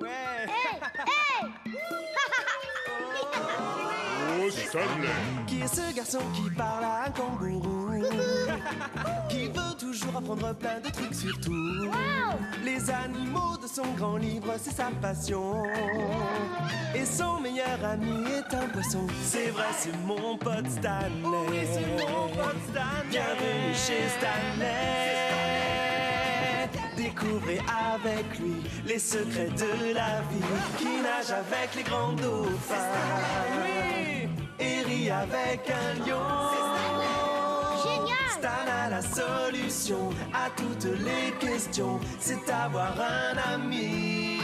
Ouais. Hé, hé. Oh, Stanley! Qui est ce garçon qui parle à un kangourou? Qui veut toujours apprendre plein de trucs sur tout. Les animaux de son grand livre, c'est sa passion. Et son meilleur ami est un poisson. C'est vrai, c'est mon pote Stanley. Oui, c'est mon pote Stanley. Bienvenue chez Stanley. Découvrez avec lui les secrets de la vie. Qui nage avec les grands dauphins. Et rit avec un lion. Génial. Stan a la solution à toutes les questions. C'est avoir un ami.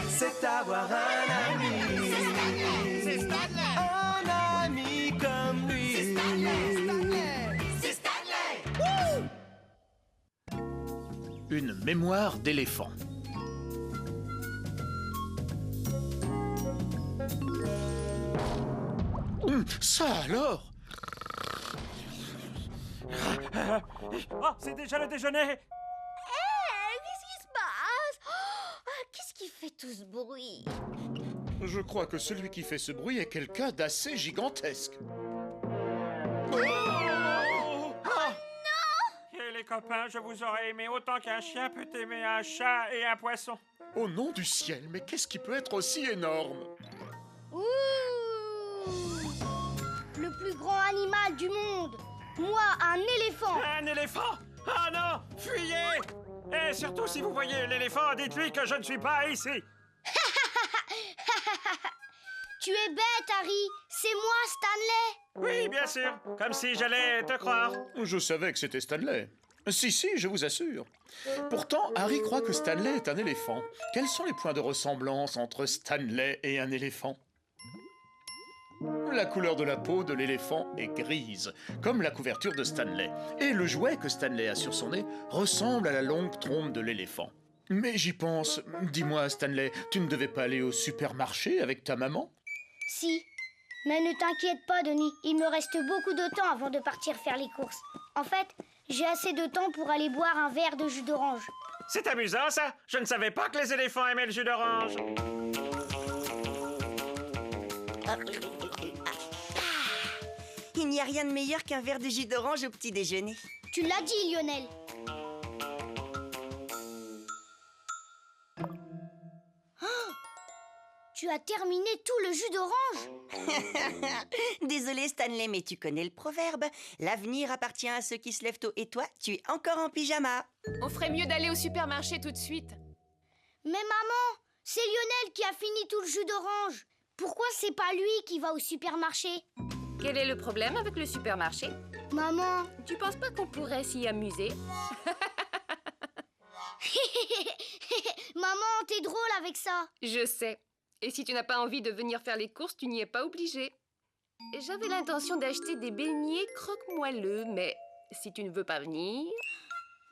C'est avoir un ami. C'est Stanley! Un ami comme lui. C'est Stanley! C'est Stanley! Une mémoire d'éléphant. Ça alors? Oh, c'est déjà le déjeuner. Qu'est-ce qui se passe? Qu'est-ce qui fait tout ce bruit? Je crois que celui qui fait ce bruit est quelqu'un d'assez gigantesque. Et les copains, je vous aurais aimé autant qu'un chien peut aimer un chat et un poisson. Au nom du ciel, mais qu'est-ce qui peut être aussi énorme? Ouh! Le plus grand animal du monde. Moi, un éléphant. Un éléphant? Ah non, fuyez! Et surtout, si vous voyez l'éléphant, dites-lui que je ne suis pas ici. Tu es bête, Harry. C'est moi, Stanley. Oui, bien sûr, comme si j'allais te croire. Je savais que c'était Stanley. Si, je vous assure. Pourtant, Harry croit que Stanley est un éléphant. Quels sont les points de ressemblance entre Stanley et un éléphant? La couleur de la peau de l'éléphant est grise, comme la couverture de Stanley. Et le jouet que Stanley a sur son nez ressemble à la longue trompe de l'éléphant. Mais j'y pense. Dis-moi, Stanley, tu ne devais pas aller au supermarché avec ta maman? Si. Mais ne t'inquiète pas, Denis. Il me reste beaucoup de temps avant de partir faire les courses. En fait, j'ai assez de temps pour aller boire un verre de jus d'orange. C'est amusant, ça. Je ne savais pas que les éléphants aimaient le jus d'orange. Il n'y a rien de meilleur qu'un verre de jus d'orange au petit déjeuner. Tu l'as dit, Lionel. Tu as terminé tout le jus d'orange? Désolé Stanley, mais tu connais le proverbe. L'avenir appartient à ceux qui se lèvent tôt et toi, tu es encore en pyjama. On ferait mieux d'aller au supermarché tout de suite. Mais maman, c'est Lionel qui a fini tout le jus d'orange. Pourquoi c'est pas lui qui va au supermarché? Quel est le problème avec le supermarché? Maman, Tu penses pas qu'on pourrait s'y amuser? maman, t'es drôle avec ça. Je sais. Et si tu n'as pas envie de venir faire les courses, tu n'y es pas obligé. J'avais l'intention d'acheter des beignets croque-moelleux, mais si tu ne veux pas venir...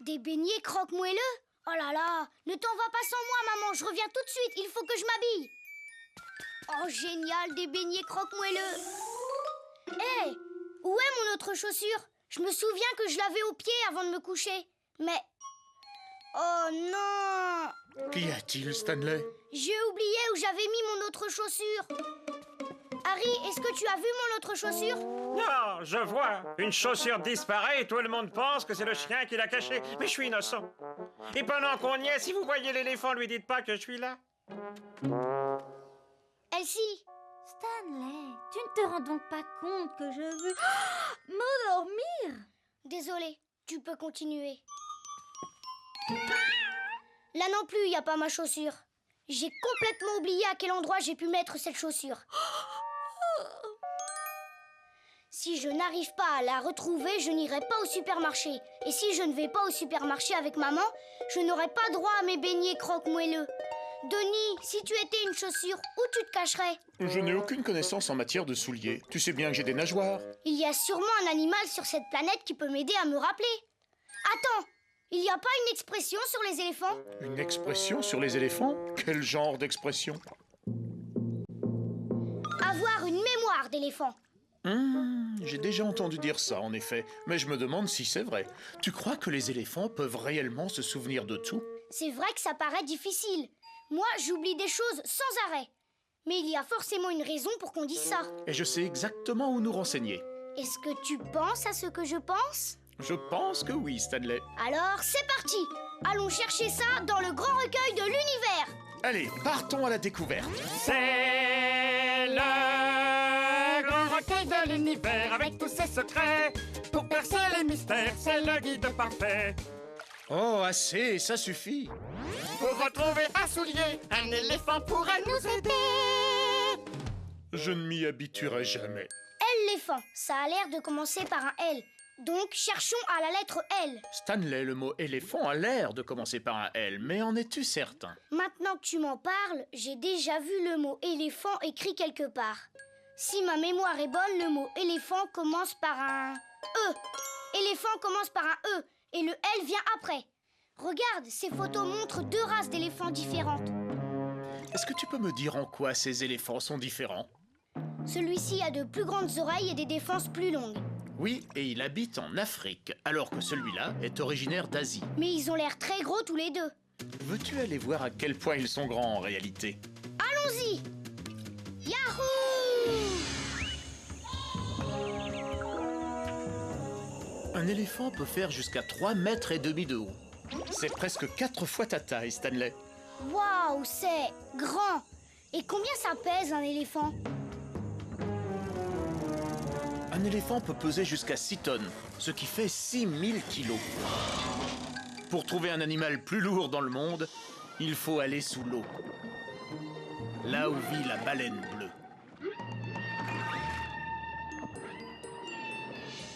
Des beignets croque-moelleux? Oh là là, ne t'en va pas sans moi, maman, je reviens tout de suite, il faut que je m'habille. Oh, génial, des beignets croque-moelleux. Hé, où est mon autre chaussure? Je me souviens que je l'avais au pied avant de me coucher. Mais... Oh non! Qu'y a-t-il, Stanley? J'ai oublié où j'avais mis mon autre chaussure. Harry, est-ce que tu as vu mon autre chaussure? Non, je vois. Une chaussure disparaît et tout le monde pense que c'est le chien qui l'a cachée. Mais je suis innocent. Et pendant qu'on y est, si vous voyez l'éléphant, lui dites pas que je suis là. Elsie, Stanley, tu ne te rends donc pas compte que je veux m'endormir? désolée, tu peux continuer. Là non plus, il n'y a pas ma chaussure. J'ai complètement oublié à quel endroit j'ai pu mettre cette chaussure. Si je n'arrive pas à la retrouver, je n'irai pas au supermarché. Et si je ne vais pas au supermarché avec maman, je n'aurai pas droit à mes beignets croque-moelleux. Denis, si tu étais une chaussure, où tu te cacherais? Je n'ai aucune connaissance en matière de souliers. Tu sais bien que j'ai des nageoires. Il y a sûrement un animal sur cette planète qui peut m'aider à me rappeler. Attends, il n'y a pas une expression sur les éléphants? Une expression sur les éléphants? Quel genre d'expression? Avoir une mémoire d'éléphant. J'ai déjà entendu dire ça, en effet. Mais je me demande si c'est vrai. Tu crois que les éléphants peuvent réellement se souvenir de tout? C'est vrai que ça paraît difficile. Moi, j'oublie des choses sans arrêt. Mais il y a forcément une raison pour qu'on dise ça. Et je sais exactement où nous renseigner. Est-ce que tu penses à ce que je pense? Je pense que oui, Stanley. Alors, c'est parti! Allons chercher ça dans le grand recueil de l'univers! Allez, partons à la découverte. C'est le grand recueil de l'univers avec tous ses secrets. Pour percer les mystères, c'est le guide parfait. Oh, assez, ça suffit. Pour retrouver un soulier, un éléphant pourra nous aider. Je ne m'y habituerai jamais. Éléphant, ça a l'air de commencer par un L. Donc, cherchons à la lettre L. Stanley, le mot éléphant a l'air de commencer par un L, mais en es-tu certain? Maintenant que tu m'en parles, j'ai déjà vu le mot éléphant écrit quelque part. Si ma mémoire est bonne, le mot éléphant commence par un E. Éléphant commence par un E, et le L vient après. Regarde, ces photos montrent deux races d'éléphants différentes. Est-ce que tu peux me dire en quoi ces éléphants sont différents? Celui-ci a de plus grandes oreilles et des défenses plus longues. Oui, et il habite en Afrique, alors que celui-là est originaire d'Asie. Mais ils ont l'air très gros tous les deux. Veux-tu aller voir à quel point ils sont grands en réalité? Allons-y! Yahoo! Un éléphant peut faire jusqu'à 3,5 mètres de haut. C'est presque 4 fois ta taille, Stanley. Waouh, c'est grand! Et combien ça pèse un éléphant? Un éléphant peut peser jusqu'à 6 tonnes, ce qui fait 6000 kilos. Pour trouver un animal plus lourd dans le monde, il faut aller sous l'eau. Là où vit la baleine bleue.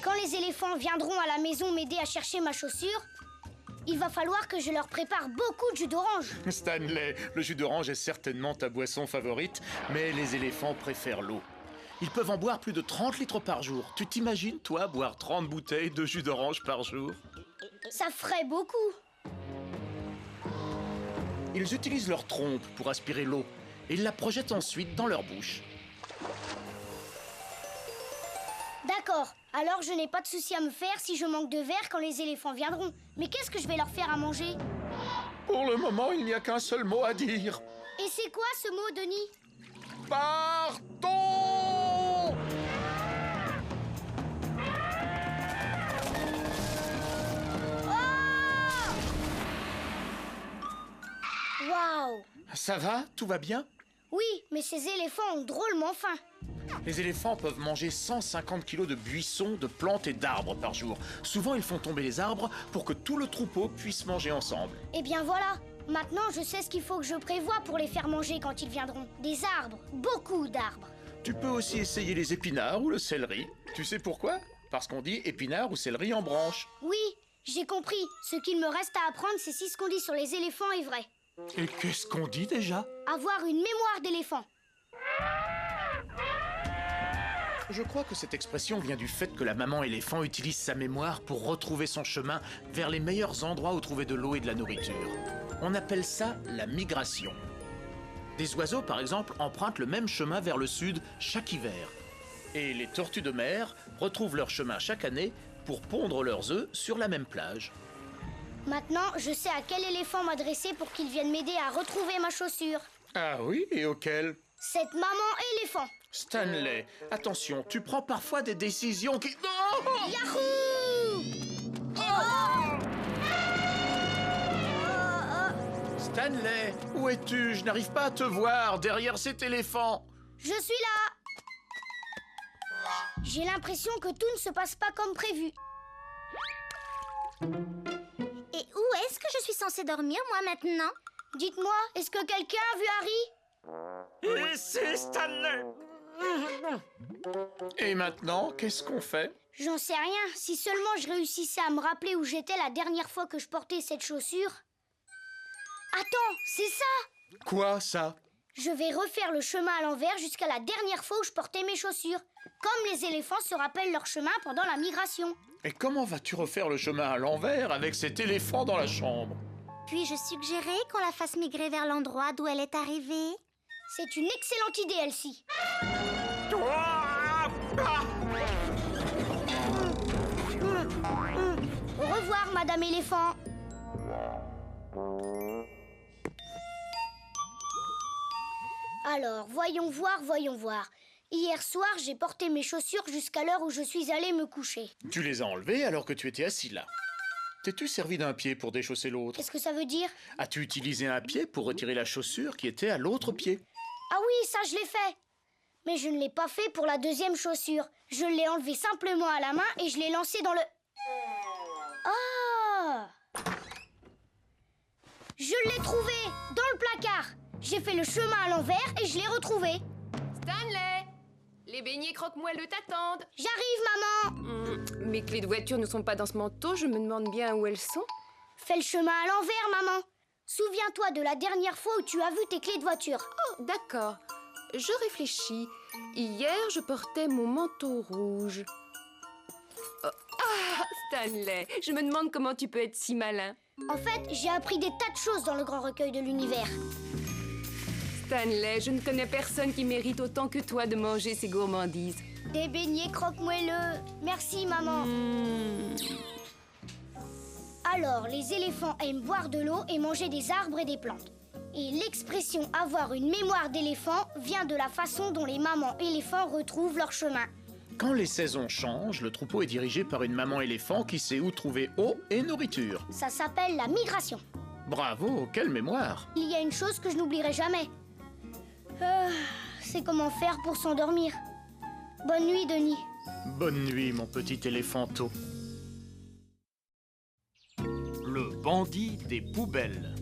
Quand les éléphants viendront à la maison m'aider à chercher ma chaussure, il va falloir que je leur prépare beaucoup de jus d'orange. Stanley, le jus d'orange est certainement ta boisson favorite, mais les éléphants préfèrent l'eau. Ils peuvent en boire plus de 30 litres par jour. Tu t'imagines, toi, boire 30 bouteilles de jus d'orange par jour? Ça ferait beaucoup. Ils utilisent leur trompe pour aspirer l'eau et ils la projettent ensuite dans leur bouche. D'accord, alors je n'ai pas de souci à me faire si je manque de verre quand les éléphants viendront. Mais qu'est-ce que je vais leur faire à manger? Pour le moment, il n'y a qu'un seul mot à dire. Et c'est quoi ce mot, Denis? Partons! Waouh! Ça va? Tout va bien? Oui, mais ces éléphants ont drôlement faim. Les éléphants peuvent manger 150 kilos de buissons, de plantes et d'arbres par jour. Souvent, ils font tomber les arbres pour que tout le troupeau puisse manger ensemble. Eh bien voilà, maintenant je sais ce qu'il faut que je prévoie pour les faire manger quand ils viendront. Des arbres, beaucoup d'arbres. Tu peux aussi essayer les épinards ou le céleri. Tu sais pourquoi? Parce qu'on dit épinards ou céleri en branche. Oui, j'ai compris. Ce qu'il me reste à apprendre, c'est si ce qu'on dit sur les éléphants est vrai. Et qu'est-ce qu'on dit déjà? Avoir une mémoire d'éléphant. Je crois que cette expression vient du fait que la maman éléphant utilise sa mémoire pour retrouver son chemin vers les meilleurs endroits où trouver de l'eau et de la nourriture. On appelle ça la migration. Des oiseaux, par exemple, empruntent le même chemin vers le sud chaque hiver. Et les tortues de mer retrouvent leur chemin chaque année pour pondre leurs œufs sur la même plage. Maintenant, je sais à quel éléphant m'adresser pour qu'il vienne m'aider à retrouver ma chaussure. Ah oui, et auquel? Cette maman éléphant. Stanley, attention, tu prends parfois des décisions qui... Oh! Yahoo! Stanley, où es-tu? Je n'arrive pas à te voir derrière cet éléphant. Je suis là. J'ai l'impression que tout ne se passe pas comme prévu. Et où est-ce que je suis censée dormir, moi, maintenant? Dites-moi, est-ce que quelqu'un a vu Harry? Ici, Stanley. Et maintenant, qu'est-ce qu'on fait? J'en sais rien. Si seulement je réussissais à me rappeler où j'étais la dernière fois que je portais cette chaussure. Attends, c'est ça! Quoi, ça? Je vais refaire le chemin à l'envers jusqu'à la dernière fois où je portais mes chaussures. Comme les éléphants se rappellent leur chemin pendant la migration. Et comment vas-tu refaire le chemin à l'envers avec cet éléphant dans la chambre? Puis-je suggérer qu'on la fasse migrer vers l'endroit d'où elle est arrivée? C'est une excellente idée, Elsie. Au revoir, Madame Éléphant. Alors, voyons voir. Hier soir, j'ai porté mes chaussures jusqu'à l'heure où je suis allée me coucher. Tu les as enlevées alors que tu étais assis là. T'es-tu servi d'un pied pour déchausser l'autre? Qu'est-ce que ça veut dire? As-tu utilisé un pied pour retirer la chaussure qui était à l'autre pied? Ah oui, ça je l'ai fait. Mais je ne l'ai pas fait pour la deuxième chaussure. Je l'ai enlevée simplement à la main et je l'ai lancée dans le... Ah! Je l'ai trouvé dans le placard. J'ai fait le chemin à l'envers et je l'ai retrouvé. Stanley! Les beignets croque-moelleux t'attendent. J'arrive, maman. Mes clés de voiture ne sont pas dans ce manteau, je me demande bien où elles sont. Fais le chemin à l'envers, maman. Souviens-toi de la dernière fois où tu as vu tes clés de voiture. Oh, d'accord. Je réfléchis. Hier, je portais mon manteau rouge. Oh, ah, Stanley, je me demande comment tu peux être si malin. En fait, j'ai appris des tas de choses dans le grand recueil de l'univers. Stanley, je ne connais personne qui mérite autant que toi de manger ces gourmandises. Des beignets croque-moelleux. Merci, maman. Alors, les éléphants aiment boire de l'eau et manger des arbres et des plantes. Et l'expression « avoir une mémoire d'éléphant » vient de la façon dont les mamans éléphants retrouvent leur chemin. Quand les saisons changent, le troupeau est dirigé par une maman éléphant qui sait où trouver eau et nourriture. Ça s'appelle la migration. Bravo, quelle mémoire! Il y a une chose que je n'oublierai jamais. C'est comment faire pour s'endormir. Bonne nuit, Denis. Bonne nuit, mon petit éléphanto. Le bandit des poubelles.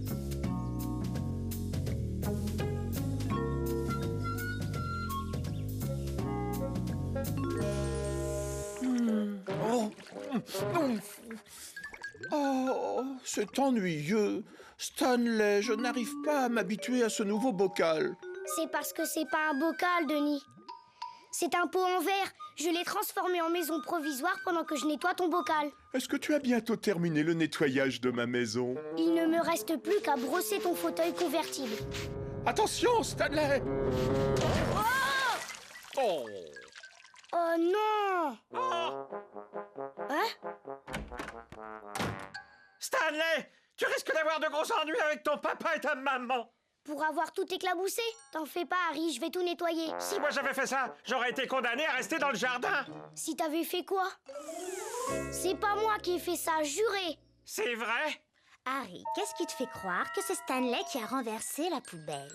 Oh, c'est ennuyeux. Stanley, je n'arrive pas à m'habituer à ce nouveau bocal. C'est parce que c'est pas un bocal, Denis. C'est un pot en verre. Je l'ai transformé en maison provisoire pendant que je nettoie ton bocal. Est-ce que tu as bientôt terminé le nettoyage de ma maison? Il ne me reste plus qu'à brosser ton fauteuil convertible. Attention, Stanley! Oh! Oh non! Hein? Stanley, tu risques d'avoir de gros ennuis avec ton papa et ta maman. Pour avoir tout éclaboussé? T'en fais pas, Harry, je vais tout nettoyer. Si moi j'avais fait ça, j'aurais été condamné à rester dans le jardin. Si t'avais fait quoi? C'est pas moi qui ai fait ça, juré. C'est vrai? Harry, qu'est-ce qui te fait croire que c'est Stanley qui a renversé la poubelle?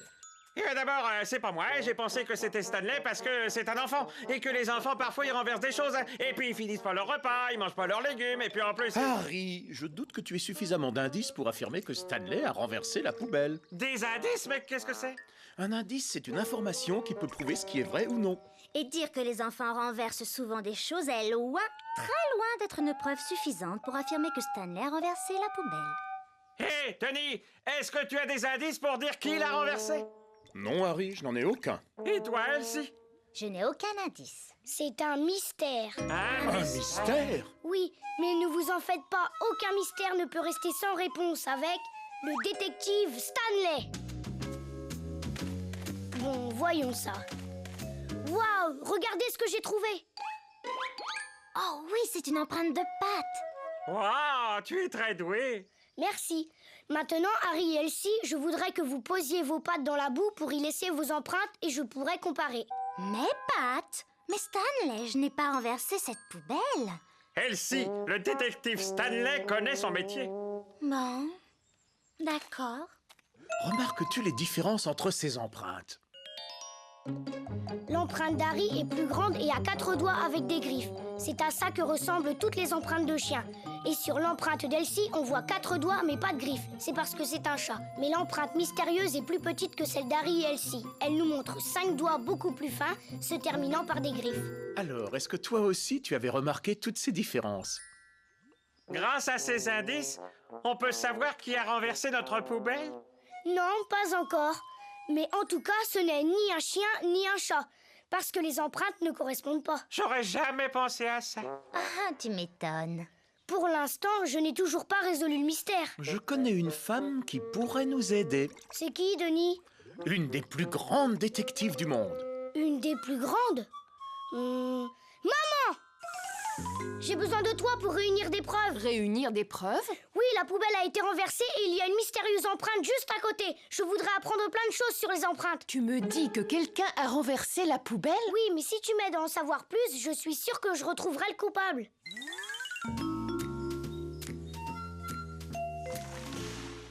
Eh bien d'abord, c'est pas moi. J'ai pensé que c'était Stanley parce que c'est un enfant. Et que les enfants, parfois, ils renversent des choses. Et puis, ils finissent pas leur repas, ils mangent pas leurs légumes. Et puis, en plus... Harry, je doute que tu aies suffisamment d'indices pour affirmer que Stanley a renversé la poubelle. Des indices, mais qu'est-ce que c'est? Un indice, c'est une information qui peut prouver ce qui est vrai ou non. Et dire que les enfants renversent souvent des choses est loin, très loin d'être une preuve suffisante pour affirmer que Stanley a renversé la poubelle. Hé, Tony, est-ce que tu as des indices pour dire qui l'a renversé? Non, Harry, je n'en ai aucun. Et toi, Elsie? Je n'ai aucun indice. C'est un mystère. Un mystère? Oui, mais ne vous en faites pas, aucun mystère ne peut rester sans réponse avec le détective Stanley. Bon, voyons ça. Waouh, regardez ce que j'ai trouvé. Oh oui, c'est une empreinte de patte. Wow, tu es très doué. Merci. Maintenant, Harry et Elsie, je voudrais que vous posiez vos pattes dans la boue pour y laisser vos empreintes et je pourrais comparer. Mes pattes? Mais Stanley, je n'ai pas renversé cette poubelle. Elsie, le détective Stanley connaît son métier. Bon, d'accord. Remarques-tu les différences entre ces empreintes? L'empreinte d'Harry est plus grande et a 4 doigts avec des griffes. C'est à ça que ressemblent toutes les empreintes de chiens. Et sur l'empreinte d'Elsie, on voit 4 doigts mais pas de griffes. C'est parce que c'est un chat. Mais l'empreinte mystérieuse est plus petite que celle d'Harry et Elsie. Elle nous montre 5 doigts beaucoup plus fins, se terminant par des griffes. Alors, est-ce que toi aussi tu avais remarqué toutes ces différences? Grâce à ces indices, on peut savoir qui a renversé notre poubelle? Non, pas encore. Mais en tout cas, ce n'est ni un chien ni un chat. Parce que les empreintes ne correspondent pas. J'aurais jamais pensé à ça. Ah, tu m'étonnes. Pour l'instant, je n'ai toujours pas résolu le mystère. Je connais une femme qui pourrait nous aider. C'est qui, Denis? Une des plus grandes détectives du monde. Une des plus grandes? Maman! J'ai besoin de toi pour réunir des preuves. Réunir des preuves? Oui, la poubelle a été renversée et il y a une mystérieuse empreinte juste à côté. Je voudrais apprendre plein de choses sur les empreintes. Tu me dis que quelqu'un a renversé la poubelle? Oui, mais si tu m'aides à en savoir plus, je suis sûre que je retrouverai le coupable.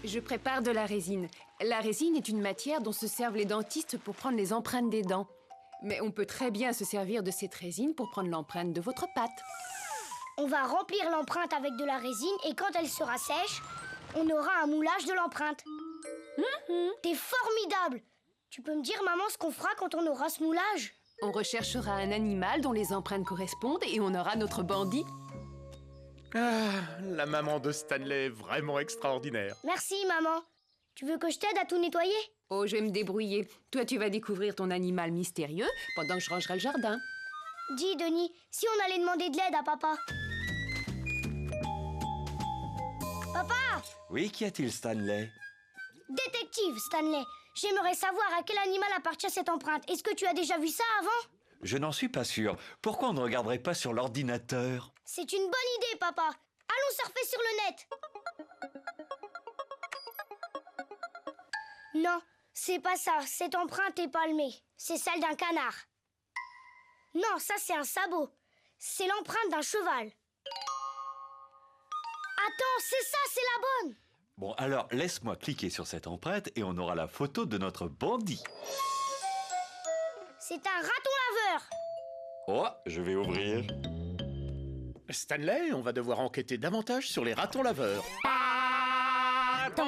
Je prépare de la résine. La résine est une matière dont se servent les dentistes pour prendre les empreintes des dents. Mais on peut très bien se servir de cette résine pour prendre l'empreinte de votre pâte. On va remplir l'empreinte avec de la résine et quand elle sera sèche, on aura un moulage de l'empreinte. T'es formidable! Tu peux me dire, maman, ce qu'on fera quand on aura ce moulage? On recherchera un animal dont les empreintes correspondent et on aura notre bandit. Ah, la maman de Stanley est vraiment extraordinaire. Merci, maman. Tu veux que je t'aide à tout nettoyer? Oh, je vais me débrouiller. Toi, tu vas découvrir ton animal mystérieux pendant que je rangerai le jardin. Dis, Denis, si on allait demander de l'aide à papa? Papa! Oui, qu'y a-t-il, Stanley? Détective, Stanley. J'aimerais savoir à quel animal appartient cette empreinte. Est-ce que tu as déjà vu ça avant? Je n'en suis pas sûr. Pourquoi on ne regarderait pas sur l'ordinateur? C'est une bonne idée, papa. Allons surfer sur le net. Non, c'est pas ça. Cette empreinte est palmée. C'est celle d'un canard. Non, ça c'est un sabot. C'est l'empreinte d'un cheval. Attends, c'est ça, c'est la bonne. Bon, alors laisse-moi cliquer sur cette empreinte et on aura la photo de notre bandit. C'est un raton laveur. Oh, je vais ouvrir. Stanley, on va devoir enquêter davantage sur les ratons laveurs. Partons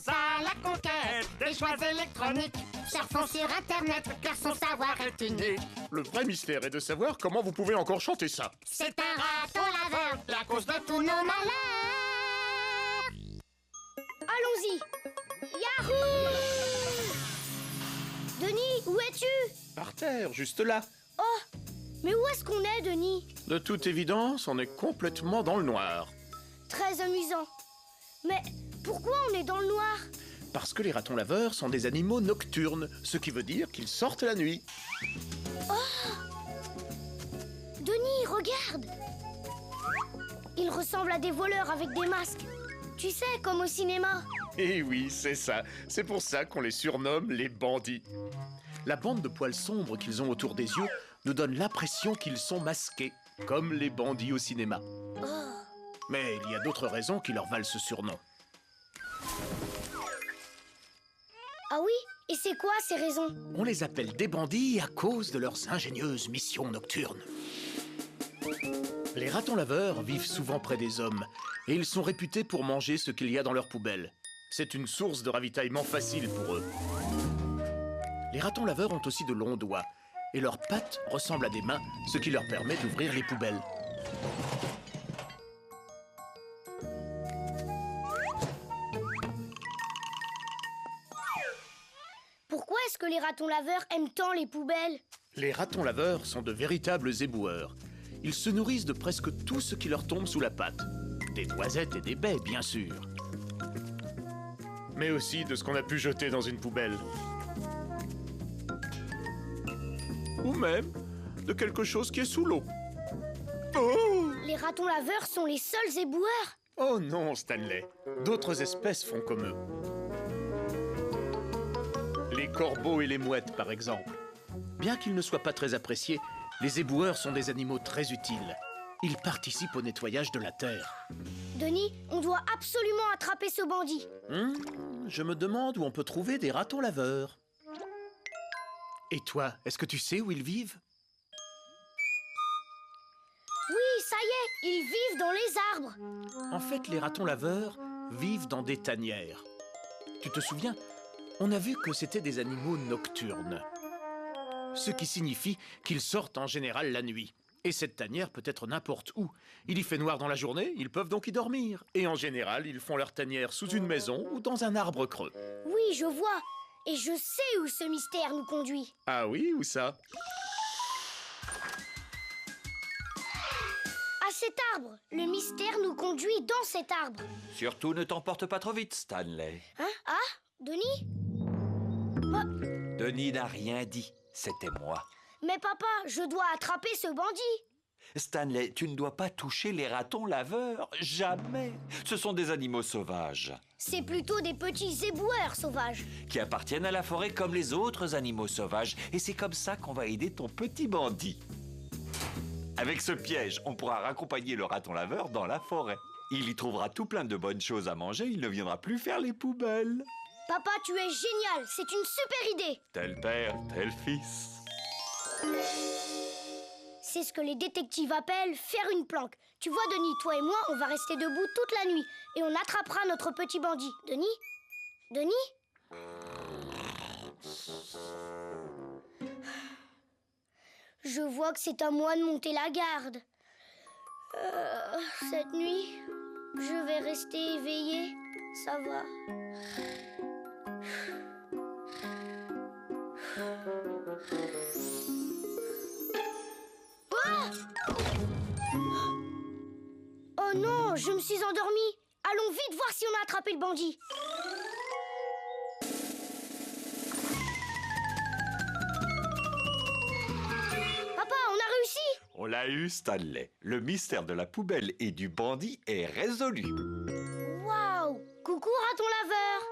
à la conquête des joies électroniques. Surfons sur Internet, car son savoir est unique. Le vrai mystère est de savoir comment vous pouvez encore chanter ça. C'est un raton laveur, la cause de tous nos malheurs. Allons-y. Yahoo! Denis, où es-tu? Par terre, juste là. Oh, mais où est-ce qu'on est, Denis? De toute évidence, on est complètement dans le noir. Très amusant. Mais pourquoi on est dans le noir? Parce que les ratons laveurs sont des animaux nocturnes, ce qui veut dire qu'ils sortent la nuit. Denis, regarde! Ils ressemblent à des voleurs avec des masques. Tu sais, comme au cinéma. Eh oui, c'est ça. C'est pour ça qu'on les surnomme les bandits. La bande de poils sombres qu'ils ont autour des yeux nous donne l'impression qu'ils sont masqués, comme les bandits au cinéma. Mais il y a d'autres raisons qui leur valent ce surnom. Ah oui? Et c'est quoi ces raisons? On les appelle des bandits à cause de leurs ingénieuses missions nocturnes. Les ratons laveurs vivent souvent près des hommes et ils sont réputés pour manger ce qu'il y a dans leurs poubelles. C'est une source de ravitaillement facile pour eux. Les ratons laveurs ont aussi de longs doigts et leurs pattes ressemblent à des mains, ce qui leur permet d'ouvrir les poubelles. Pourquoi est-ce que les ratons laveurs aiment tant les poubelles? Les ratons laveurs sont de véritables éboueurs. Ils se nourrissent de presque tout ce qui leur tombe sous la patte. Des noisettes et des baies, bien sûr. Mais aussi de ce qu'on a pu jeter dans une poubelle. Ou même de quelque chose qui est sous l'eau. Oh! Les ratons laveurs sont les seuls éboueurs? Oh non, Stanley. D'autres espèces font comme eux. Les corbeaux et les mouettes, par exemple. Bien qu'ils ne soient pas très appréciés, les éboueurs sont des animaux très utiles. Ils participent au nettoyage de la terre. Denis, on doit absolument attraper ce bandit. Je me demande où on peut trouver des ratons laveurs. Et toi, est-ce que tu sais où ils vivent? Oui, ça y est, ils vivent dans les arbres. En fait, les ratons laveurs vivent dans des tanières. Tu te souviens? On a vu que c'était des animaux nocturnes. Ce qui signifie qu'ils sortent en général la nuit. Et cette tanière peut être n'importe où. Il y fait noir dans la journée, ils peuvent donc y dormir. Et en général, ils font leur tanière sous une maison ou dans un arbre creux. Oui, je vois. Et je sais où ce mystère nous conduit. Ah oui, où ça? À cet arbre. Le mystère nous conduit dans cet arbre. Surtout ne t'emporte pas trop vite, Stanley. Hein? Ah? Denis? Denis n'a rien dit. C'était moi. Mais papa, je dois attraper ce bandit. Stanley, tu ne dois pas toucher les ratons laveurs. Jamais. Ce sont des animaux sauvages C'est plutôt des petits éboueurs sauvages. qui appartiennent à la forêt comme les autres animaux sauvages. Et c'est comme ça qu'on va aider ton petit bandit. Avec ce piège, on pourra raccompagner le raton laveur dans la forêt. Il y trouvera tout plein de bonnes choses à manger. Il ne viendra plus faire les poubelles. Papa, tu es génial, c'est une super idée. Tel père, tel fils. C'est ce que les détectives appellent faire une planque. Tu vois, Denis, toi et moi, on va rester debout toute la nuit et on attrapera notre petit bandit. Denis? Denis? Je vois que c'est à moi de monter la garde. Cette nuit, je vais rester éveillée. Ça va. Oh non, je me suis endormie. Allons vite voir si on a attrapé le bandit. Papa, on a réussi. On l'a eu, Stanley. Le mystère de la poubelle et du bandit est résolu. Waouh! Coucou, raton laveur.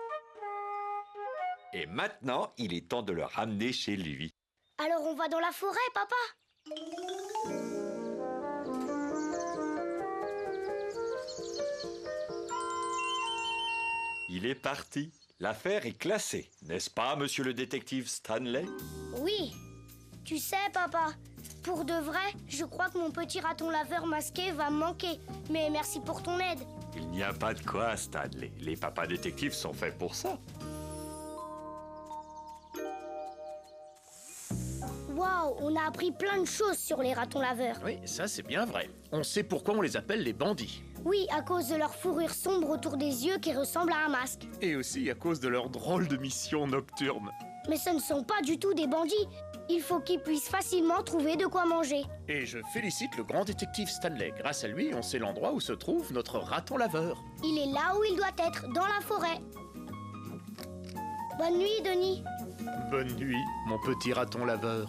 Et maintenant, il est temps de le ramener chez lui. Alors on va dans la forêt, papa? Il est parti. L'affaire est classée, n'est-ce pas, monsieur le détective Stanley? Oui. Tu sais, papa, pour de vrai, je crois que mon petit raton laveur masqué va me manquer. Mais merci pour ton aide. Il n'y a pas de quoi, Stanley. Les papas détectives sont faits pour ça. Waouh, on a appris plein de choses sur les ratons laveurs. Oui, ça c'est bien vrai. On sait pourquoi on les appelle les bandits. Oui, à cause de leur fourrure sombre autour des yeux qui ressemble à un masque. Et aussi à cause de leur drôle de mission nocturne. Mais ce ne sont pas du tout des bandits. Il faut qu'ils puissent facilement trouver de quoi manger. Et je félicite le grand détective Stanley. Grâce à lui, on sait l'endroit où se trouve notre raton laveur. Il est là où il doit être, dans la forêt. Bonne nuit, Denis. Bonne nuit, mon petit raton laveur.